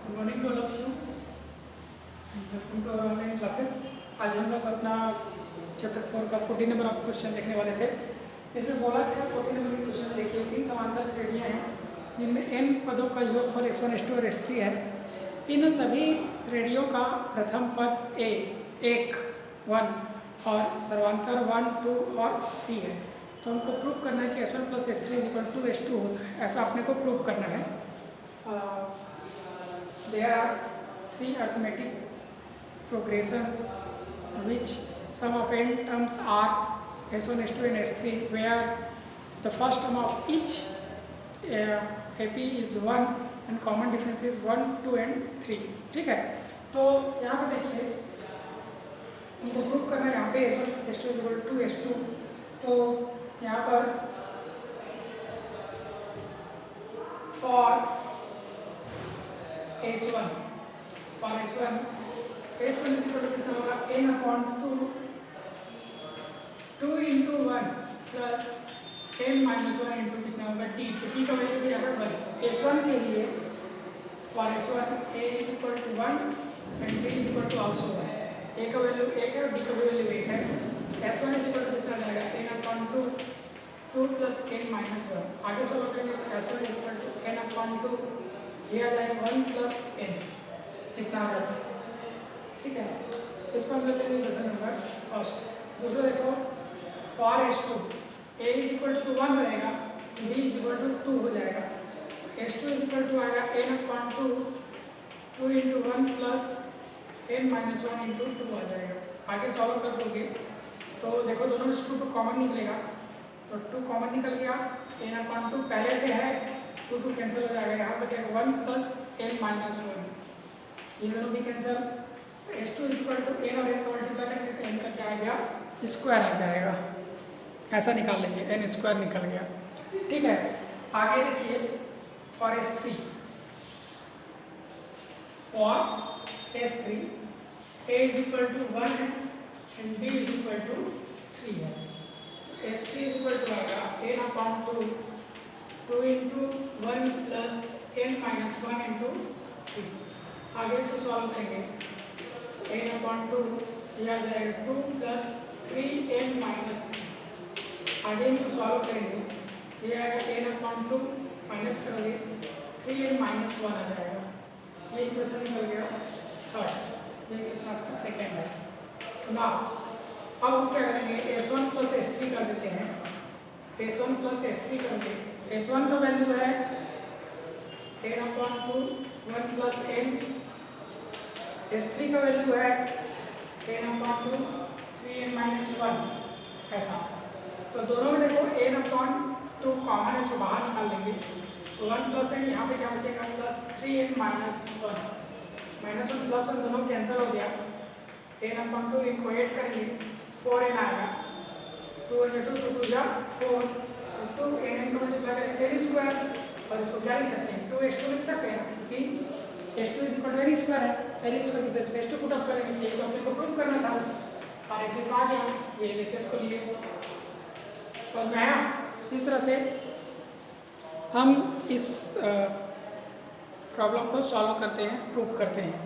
Good morning to all of you, welcome to our online classes. आज हम लोग अपना चैप्टर 4 का 14 नंबर ऑफ क्वेश्चन देखने वाले थे। इसमें बोला था 14 नंबर के क्वेश्चन में देखिए 3 समांतर श्रेणियाँ हैं जिनमें n पदों का योगफल s1 s2 और s3 है। इन सभी श्रेणियों का प्रथम पद a 1 1 और सर्वांतर 1 2 और 3 है। तो हमको प्रूव करना है कि s1 + s3 = s2 होता है, ऐसा अपने को प्रूव करना है। There are 3 arithmetic progressions which sum of n terms are s1, s2 and s3, where the first term of each AP is 1 and common difference is 1, 2 and 3। ठीक है, तो यहाँ पर देखिए हमको प्रूव करना है यहाँ पे s1 + s2 = s2। तो यहाँ पर for S1 is equal to कितना होगा n/2 2 × 1 प्लस n - 1 इंटू कितना होगा t। तो t का वैल्यू भी यहाँ पर 1। S1 के लिए for S1 a is equal to 1 and b is equal to also 1। a का वैल्यू 1 है और d का वैल्यू 1 है। S1 is equal to कितना जाएगा n/2 2 प्लस n - 1। आगे सॉल्व करेंगे तो S1 is equal to n/2 ये आ जाएगा 1 प्लस n, इतना आ जाता है। ठीक है, इसको हम लेते हैं क्वेश्चन नंबर फर्स्ट। दूसरा देखो for s2 a is equal to 1 रहेगा, b is equal to 2 हो जाएगा। s2 is equal to आएगा n/2 2 × 1 प्लस n - 1 इंटू 2 आ जाएगा। आगे सॉल्व कर दोगे तो देखो दोनों में 2 कॉमन निकलेगा, तो 2 कॉमन निकल गया। n/2 पहले से है, 2 कैंसिल हो जाएगा, यहाँ बचेगा 1 प्लस n - 1, ये दोनों भी cancel. s2 is equal to n और n का मल्टीप्लाई करेंगे तो n का क्या आ गया स्क्वायर आ जाएगा, ऐसा निकाल लेंगे, n स्क्वायर निकल गया। ठीक है, आगे देखिए for s3 a is equal to 1 है and b is equal to 3 है। s3 is equal to आएगा n/2 2 × 1 प्लस n - 1 इंटू 3। आगे इसको सॉल्व करेंगे n/2 यह आ जाएगा 2 प्लस 3n - 3। आगे इनको सॉल्व करेंगे, ये आएगा n/2 माइनस करोगे 3n - 1 आ जाएगा। ये इक्वेशन निकल गया थर्ड, ये इक्वेशन आपका सेकेंड है। ना अब हम क्या करेंगे s1 + s3 कर देते हैं। s1 + s3 करेंगे, s1 का वैल्यू है n/2 1 प्लस n, s3 का वैल्यू है n/2 3n - 1, ऐसा। तो दोनों में देखो n/2 कॉमन है, इसको बाहर निकाल लेंगे तो 1 प्लस n, यहाँ पे क्या बचेगा प्लस 3n - 1 प्लस 1 दोनों कैंसिल हो गया। n/2 इनको ऐड करेंगे 4n आएगा, 2 × 2 2 2 4, तो 2 n का मल्टीप्लाई करेंगे n स्क्वायर, और इसको क्या लिख सकते हैं 2s2 लिख सकते हैं, क्योंकि s2 is equal to n square है। n स्क्वायर की प्लेस पे s2 पुट ऑफ करेंगे, ये तो अपने को प्रूव करना था और एचएस आ गया, ये एचएस को लिए समझ में आया। इस तरह से हम इस प्रॉब्लम को सॉल्व करते हैं, प्रूव करते हैं।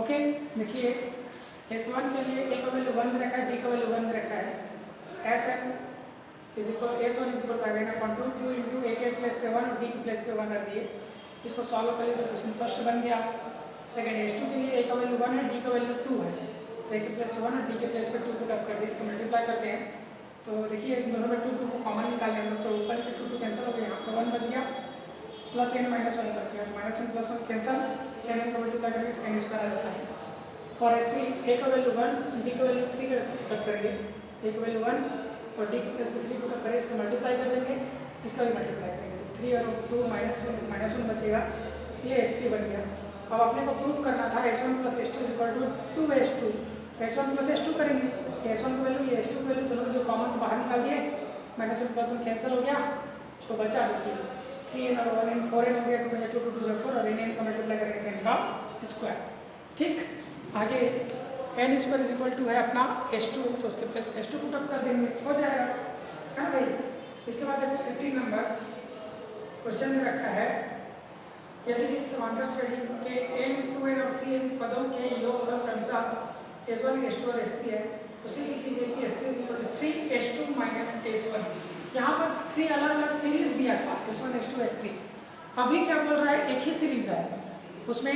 ओके, देखिए s1 के लिए a का वैल्यू 1 रखा है, d का वैल्यू 1 रखा है, तो s1 is equal n/2 2 × a के प्लेस पे 1 और d के प्लेस पे 1 रख दिए। इसको सॉल्व कर लिए तो क्वेश्चन फर्स्ट बन गया। सेकंड s2 के लिए a का वैल्यू 1 है, d का वैल्यू 2 है, तो a के प्लेस 1 और d के प्लेस पे 2 पुट अप कर दिए, इसको मल्टीप्लाई करते हैं। तो देखिए इन दोनों में 2 को कॉमन निकाल लेंगे, तो ऊपर नीचे 2 कैंसिल हो गया, यहाँ पर 1 बच गया प्लस n - 1 बच गया, तो -1 + 1 कैंसिल, n को मल्टीप्लाई करेंगे तो n स्क्वायर आ जाता है। फॉर s3 a का वैल्यू 1 d का वैल्यू 3 का पुट अप करेंगे, a का वैल्यू 1 और d के प्लेस पे 3 पुट अप करें, इसको मल्टीप्लाई कर देंगे, इसका भी मल्टीप्लाई करेंगे, तो 3 और 2 -1 बचेगा, ये s3 बन गया। अब अपने को प्रूव करना था s1 + s2 = 2s2, तो s1 + s2 करेंगे, s1 का वैल्यू ये s2 का वैल्यू दोनों में जो कॉमन तो बाहर निकाल दिए, -1 + 1 कैंसिल हो गया, जो बचा देखिए 3n और 1n 4n हो गया, 2 × 2 2 4 और n का मल्टीप्लाई करेंगे तो n का स्क्वायर। ठीक, आगे n square is equal to है अपना s2, तो उसके प्लस s2 पुट अप कर देंगे, हो जाएगा, है ना भाई। इसके बाद देखो 18 नंबर क्वेश्चन में रखा है यदि किसी समांतर श्रेणी के n 2n और 3n पदों के योगफल क्रमशः s1 s2 और s3 है तो सीख लीजिए कि s3 3s2 s1। यहाँ पर 3 अलग अलग सीरीज दिया था s1 s2 s3। अभी क्या बोल रहा है, एक ही सीरीज है, उसमें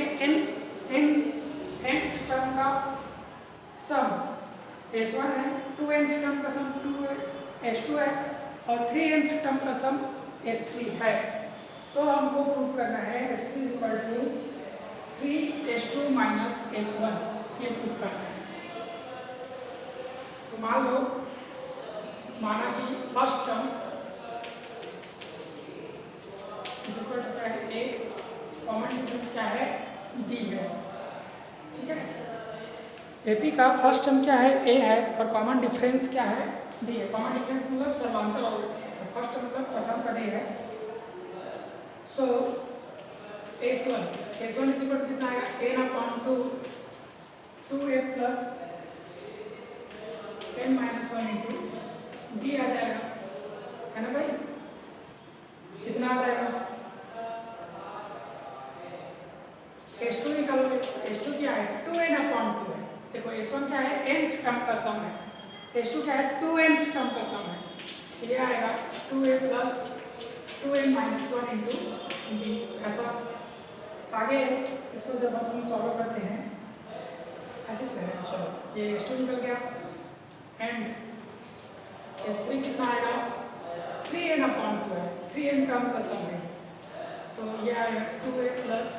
nth टर्म का सम s1 है, 2nth टर्म का सम s2 है और 3nth टर्म का सम s3 है। तो हमको प्रूव करना है s3 3s2 s1, ये प्रूव करना है। तो मान लो, माना कि first term is equal to क्या है, a, कॉमन डिफरेंस क्या है, d है, ठीक है। एपी का फर्स्ट टर्म क्या है, a है और कॉमन डिफरेंस क्या है, d है। कॉमन डिफरेंस मतलब समांतर हो, फर्स्ट टर्म मतलब प्रथम पद है। सो s1 इज इक्वल टू कितना आएगा, n/2 2a plus n minus 1 into D आ जाएगा, है ना भाई, कितना आ जाएगा, s2 निकालोगे, s2 क्या है, 2n/2 है। देखो s1 क्या है, nth टर्म का सम है, s2 क्या है, 2nth टर्म का सम है। ये आएगा 2a plus 2n minus 1 into D. ऐसा आगे इसको जब हम सॉल्व करते हैं ऐसे से, चलो ये s2 निकल गया एंड s3 कितना आएगा, 3n/2 है, 3n टर्म का सम है। तो ये आएगा 2a plus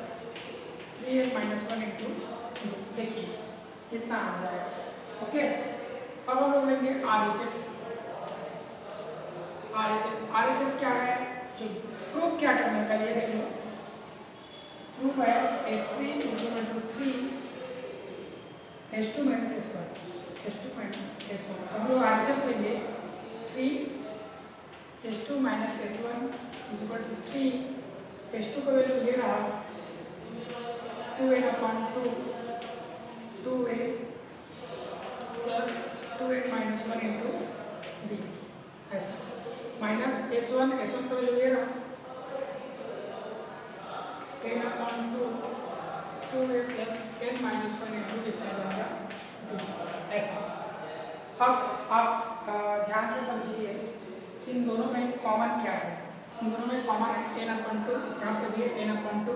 3n minus 1 into, देखिए इतना आ जाएगा। ओके, अब हम लोग लेंगे RHS क्या है, जो प्रूफ क्या करना है ये देख लो। प्रूफ है s3 is equal to 3s2 minus s1, हम लोग RHS लेंगे 3s2 minus s1 is equal to 3, s2 का वैल्यू ले रहा 2n/2 2a plus 2n minus 1 into D, ऐसा माइनस s1 का वैल्यू ले रहा n/2 2a plus n minus 1 into कितना जाएगा, ऐसा। अब आप ध्यान से समझिए, इन दोनों में कॉमन क्या है, इन दोनों में कॉमन है n/2, यहाँ पर भी n/2,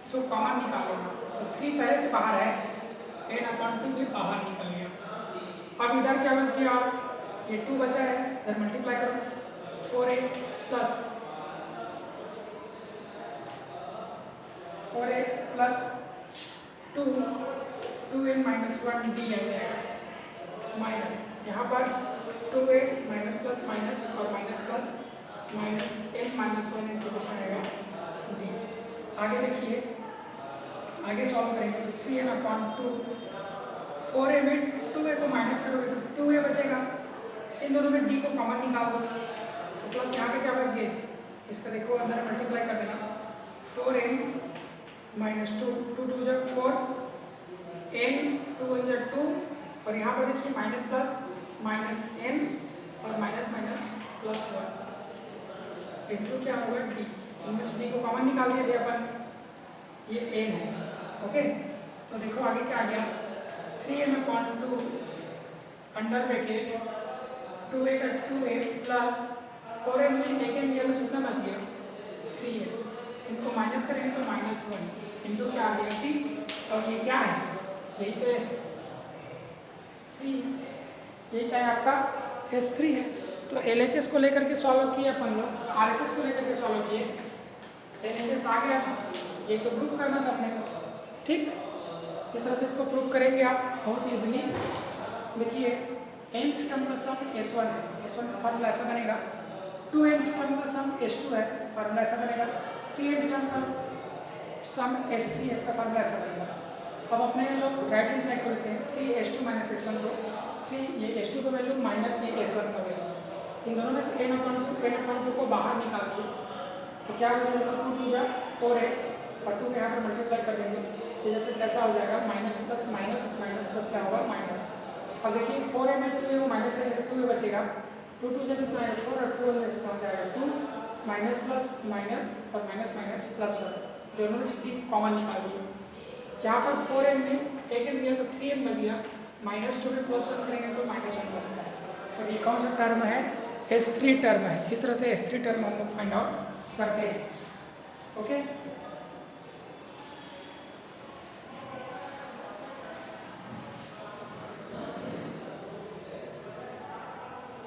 इसको कॉमन निकालेगा तो 3 पहले से बाहर है, n/2 भी बाहर निकल गया। अब इधर क्या बच गया, ये 2 बचा है, इधर मल्टीप्लाई करो 4a plus 2n minus 1 D आ जाएगा, माइनस यहाँ पर 2a माइनस प्लस माइनस और minus plus minus n minus 1 into आएगा डी। आगे देखिए, आगे सॉल्व करेंगे तो 3n/2, 4a में 2a को माइनस करोगे तो 2a बचेगा, इन दोनों में d को कॉमन निकाल दो तो प्लस यहाँ पे क्या बच गया, इसका देखो अंदर मल्टीप्लाई कर देना, 4n माइनस 2 2 जब 4 n 2 1 2 और यहाँ पर देखिए माइनस प्लस माइनस n और माइनस माइनस प्लस 1 इंटू क्या होगा d, इनमें से d को कॉमन निकाल दिया थे अपन, ये n है। ओके, तो देखो आगे क्या आ गया, 3n/2 अंडर ब्रैकेट 2a का 2a प्लस 4n में एक n लिया तो कितना बच गया, 3n, इनको माइनस करेंगे तो माइनस 1 इंटू क्या आ गया t, और ये क्या है, यही तो s3, ये क्या है आपका s3 है। तो LHS को लेकर के सॉल्व किए अपन लोग, RHS को लेकर के सॉल्व किए, LHS आ गया था, ये तो प्रूव करना था अपने को, ठीक। इस तरह से इसको प्रूव करेंगे आप बहुत इजीली। देखिए nth टर्म का सम s1 है, s1 का फार्मूला ऐसा बनेगा, 2nth टर्म का सम s2 है, फार्मूला ऐसा बनेगा, 3nth टर्म का सम s3 है, इसका फार्मूला ऐसा बनेगा। अब अपने लोग राइट हैंड साइड को लेते हैं, 3s2 माइनस s1 को, 3 ये s2 का वैल्यू माइनस ये s1 का वैल्यू, इन दोनों में से n/2 को बाहर निकाल दिए तो क्या बचेगा, 2 जा 4a और 2 के यहाँ पर मल्टीप्लाई कर देंगे, ये जैसे कैसा हो जाएगा, minus plus minus minus plus क्या होगा, माइनस। अब देखिए 4a में 2a को माइनस करेंगे तो 2a बचेगा, 2 से कितना है 4 और 2 में कितना हो जाएगा 2, माइनस प्लस माइनस और माइनस माइनस प्लस 1, दोनों में से डी कॉमन निकाल दिया। यहाँ पर 4m में 1m दिया तो 3m बच गया, -2 में +1 करेंगे तो -1 बचता है। और ये कौन सा टर्म है? S3 टर्म है। इस तरह से S3 टर्म हम लोग फाइंड आउट करते हैं। ओके,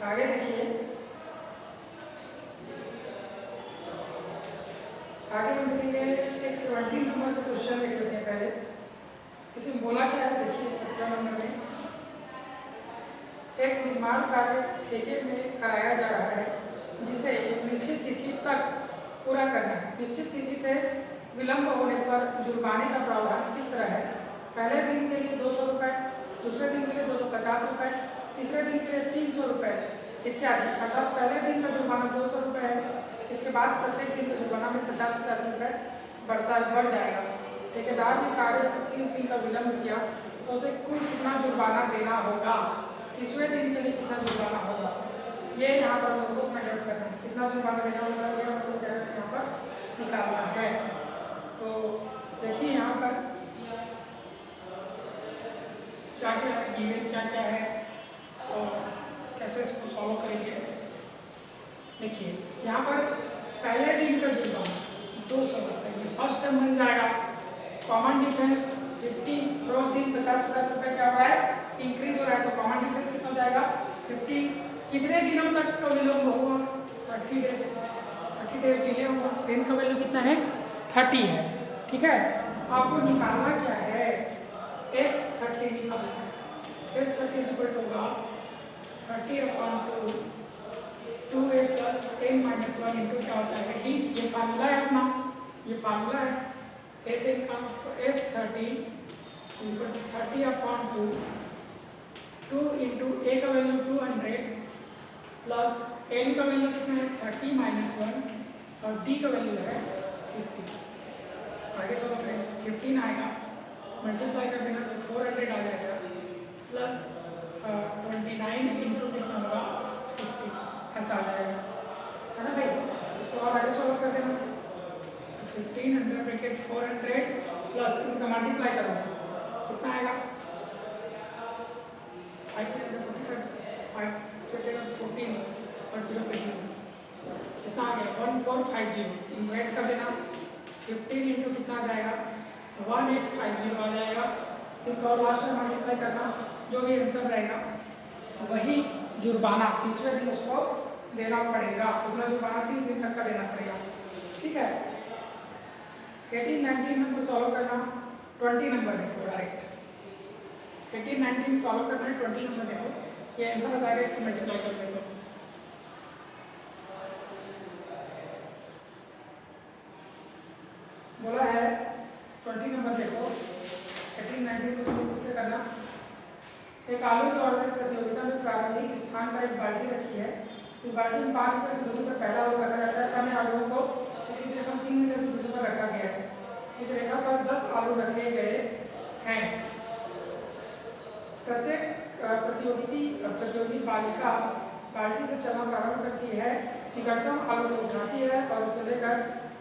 आगे देखिए, आगे हम देखेंगे एक 17 नंबर का क्वेश्चन देख लेते हैं पहले। इसमें बोला क्या है देखिए 17 नंबर में, एक निर्माण कार्य ठेके में कराया जा रहा है जिसे एक निश्चित तिथि तक पूरा करना है। निश्चित तिथि से विलंब होने पर जुर्माने का प्रावधान इस तरह है। पहले दिन के लिए 200 रुपये, दूसरे दिन के लिए 250 रुपये, तीसरे दिन के लिए 300 रुपये इत्यादि। अर्थात पहले दिन का जुर्माना 200 रुपये है, इसके बाद प्रत्येक दिन का जुर्माना में 50-50 रुपये बढ़ जाएगा। ठेकेदार ने कार्य 30 दिन का विलंब किया तो उसे कुल कितना जुर्माना देना होगा, तीसरे दिन के लिए कितना जुर्माना होगा, ये यहाँ पर हम लोग को फाइंड आउट करना है। कितना जुर्माना देना होगा ये हम लोग यहाँ पर निकालना है। तो देखिए यहाँ पर क्या क्या है, गिवन क्या क्या है और कैसे इसको सॉल्व करेंगे। देखिए यहाँ पर पहले दिन का जुर्माना 200 रुपये, ये फर्स्ट टर्म बन जाएगा। कॉमन डिफरेंस 50, रोज दिन 50-50 रुपये क्या हुआ है, इंक्रीज हो रहा है, तो कॉमन डिफरेंस कितना हो जाएगा 50। कितने दिनों तक का विलंब हुआ, 30 डेज, 30 डेज डिले हुआ। पेन का वैल्यू कितना है 30 है। ठीक है, आपको निकालना क्या है, S30 निकालना है। S30 होगा 30/2 2a + n-1 इंटू क्या होता है d। ये फार्मूला है अपना, ये फार्मूला है S का। तो S30 30/2 2 इंटू a का वैल्यू 200 प्लस n का वैल्यू कितना है 30 - 1 और d का वैल्यू है 50। आगे सॉल्व करेंगे, 15 आएगा, मल्टीप्लाई कर देना तो 400 आ जाएगा, प्लस 29 इंटू कितना होगा 50, ऐसा आ जाएगा, है ना भाई। इसको और आगे सॉल्व कर देना, 15 अंडर ब्रैकेट 400 प्लस इनका मल्टीप्लाई करोगे कितना आएगा 5 × 45, 5 14 और 0 पे 0 कितना आ गया 1450। इन्वेट कर देना, 15 इंटू कितना आ जाएगा 1850 आ जाएगा। इनको और लास्ट में मल्टीप्लाई करना, जो भी आंसर रहेगा वही जुर्माना तीसरे दिन उसको देना पड़ेगा। उतना जुर्माना 30 दिन तक का देना पड़ेगा। ठीक है, 18-19 नंबर सॉल्व करना, 20 नंबर देखो डायरेक्ट। 18-19 सॉल्व करना है, 20 नंबर देखो, ये आंसर आ जाएगा, इसको मल्टीप्लाई कर देते हो। बोला है 20 नंबर देखो, 18-19 को तुम खुद से करना। एक आलू दौड़ने प्रतियोगिता में प्रारंभिक स्थान पर एक बाल्टी रखी है। इस बाल्टी में 5 मीटर की दूरी पर पहला आलू रखा जाता है। अन्य आलूओं को इसी तरह 3 मीटर की दूरी पर रखा गया है। इस रेखा पर 10 आलू रखे गए हैं। प्रत्येक प्रतियोगी बालिका बाल्टी से चलना प्रारंभ करती है, निकटतम आलू को उठाती है और उसे लेकर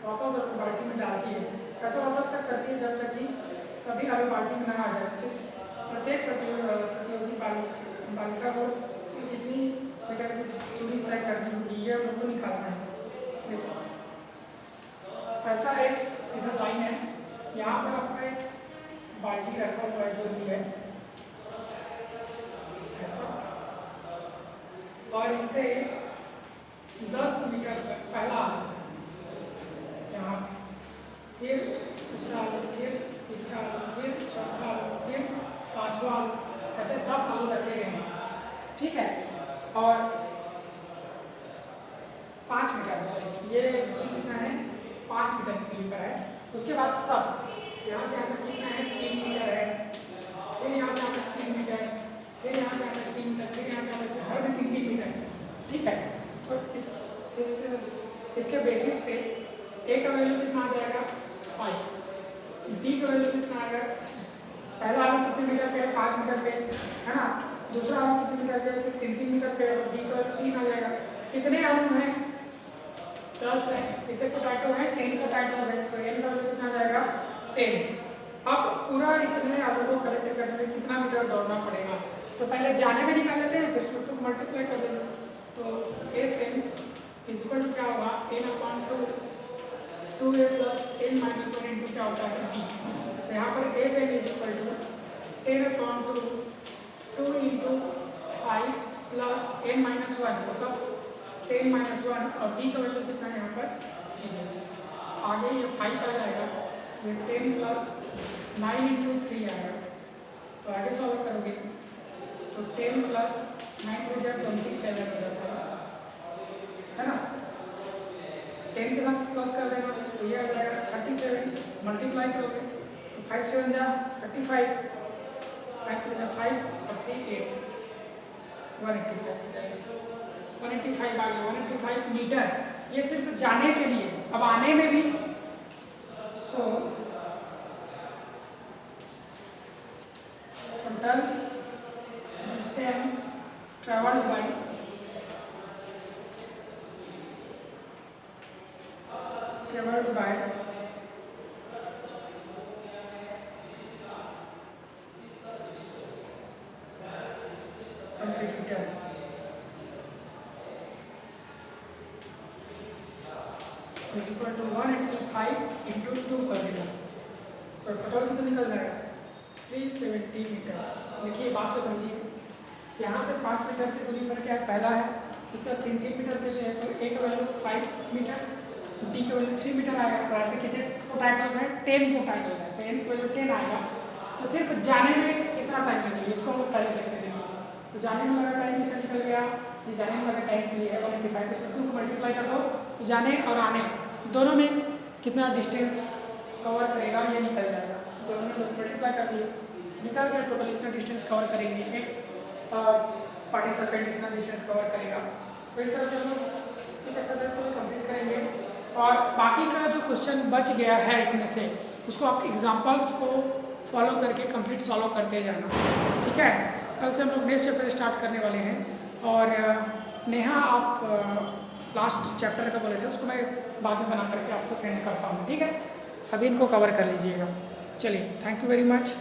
वापस बाल्टी में डालती है। ऐसा तब तक करती है जब तक कि सभी आलू बाल्टी में न आ जाए। इस प्रत्येक प्रतियोगी बालिका को कितनी मीटर की दूरी तय करनी होगी, ये हम लोग को निकालना है। देखो ऐसा एक सीधा लाइन है, यहाँ पर आपका एक बाल्टी रखा हुआ है जो भी है ऐसा, और इससे 10 मीटर तक पहला आलू यहाँ, फिर दूसरा आलू, फिर तीसरा आलू, फिर चौथा आलू, फिर 5वां आलू, ऐसे 10 आलू रखे गए हैं। ठीक है, और 5 मीटर, सॉरी ये कितना है 5 मीटर की दूरी पर है। उसके बाद सब यहाँ से यहाँ तक कितना है 3 मीटर है, फिर यहाँ से यहाँ तक 3 मीटर, फिर यहाँ से यहाँ तक 3 मीटर, फिर यहाँ से यहाँ तक हर में 3-3 मीटर। ठीक है, तो इसके बेसिस पे ए का वैल्यू कितना आ जाएगा 5, डी का वैल्यू कितना आएगा, पहला आलू कितने मीटर पे है 5 मीटर पे, है ना, दूसरा आलू कितने मीटर पे, फिर 3-3 मीटर पे, और डी का वैल्यू 3 आ जाएगा। कितने आलू हैं 10 है, कितने पोटैटो है 10 पोटैटोज है, तो n का वैल्यू कितना जाएगा 10। अब पूरा इतने आलू को कलेक्ट करने में कितना मीटर दौड़ना पड़ेगा, तो पहले जाने में निकाल लेते हैं, फिर उसको 2 मल्टीप्लाई कर देंगे। तो S N is equal to क्या होगा n/2 2a plus n minus 1 into क्या होता है b। तो यहाँ पर S N is equal to 10/2 2 into 5 plus n minus 1 मतलब 10 माइनस 1 और d का वैल्यू कितना है यहाँ पर 3 है। आगे ये 5 आ जाएगा, ये 10 प्लस 9 इंटू 3 आएगा, तो आगे सॉल्व करोगे तो 10 प्लस 9 हो जाए 27 हो जाता है ना। 10 के साथ प्लस कर देना तो ये आ जाएगा 37, मल्टीप्लाई करोगे तो 5 7 जा 35, 5 3 जा 5 और 3 8, 185 हो जाएगा। 185 आ गया, 185 मीटर। ये सिर्फ जाने के लिए, अब आने में भी so total distance travelled by computer is equal to 185 into 2 कर देगा, तो टोटल कितना निकल जाएगा 370 मीटर। देखिए बात को समझिए, यहाँ से 5 मीटर की दूरी पर क्या पहला है, उसका 3 मीटर के लिए है, तो ए का वैल्यू 5 मीटर, डी का वैल्यू 3 मीटर आएगा। और ऐसे कितने पोटैटोज हैं 10 पोटैटोज हैं, तो एन का वैल्यू 10 आएगा। तो सिर्फ जाने में कितना टाइम लगेगा इसको हम पहले देखते हैं। तो जाने में लगा टाइम कितना निकल गया, ये जाने में लगा टाइम के लिए 185 से 2 को मल्टीप्लाई कर दो, तो जाने और आने दोनों में कितना डिस्टेंस कवर करेगा ये निकल जाएगा। दोनों में मल्टीप्लाई कर दिए, निकल गया टोटल इतना डिस्टेंस कवर करेंगे, एक पार्टिसिपेंट इतना डिस्टेंस कवर करेगा। तो इस तरह से हम लोग इस एक्सरसाइज को कंप्लीट करेंगे। और बाकी का जो क्वेश्चन बच गया है इसमें से, उसको आप एग्जांपल्स को फॉलो करके कंप्लीट सॉल्व करते जाना, ठीक है। कल से हम लोग नेक्स्ट चैप्टर स्टार्ट करने वाले हैं। और नेहा आप लास्ट चैप्टर का बोले थे, उसको मैं बाद में बना करके आपको सेंड करता हूँ, ठीक है। अभी इनको कवर कर लीजिएगा। चलिए, थैंक यू वेरी मच।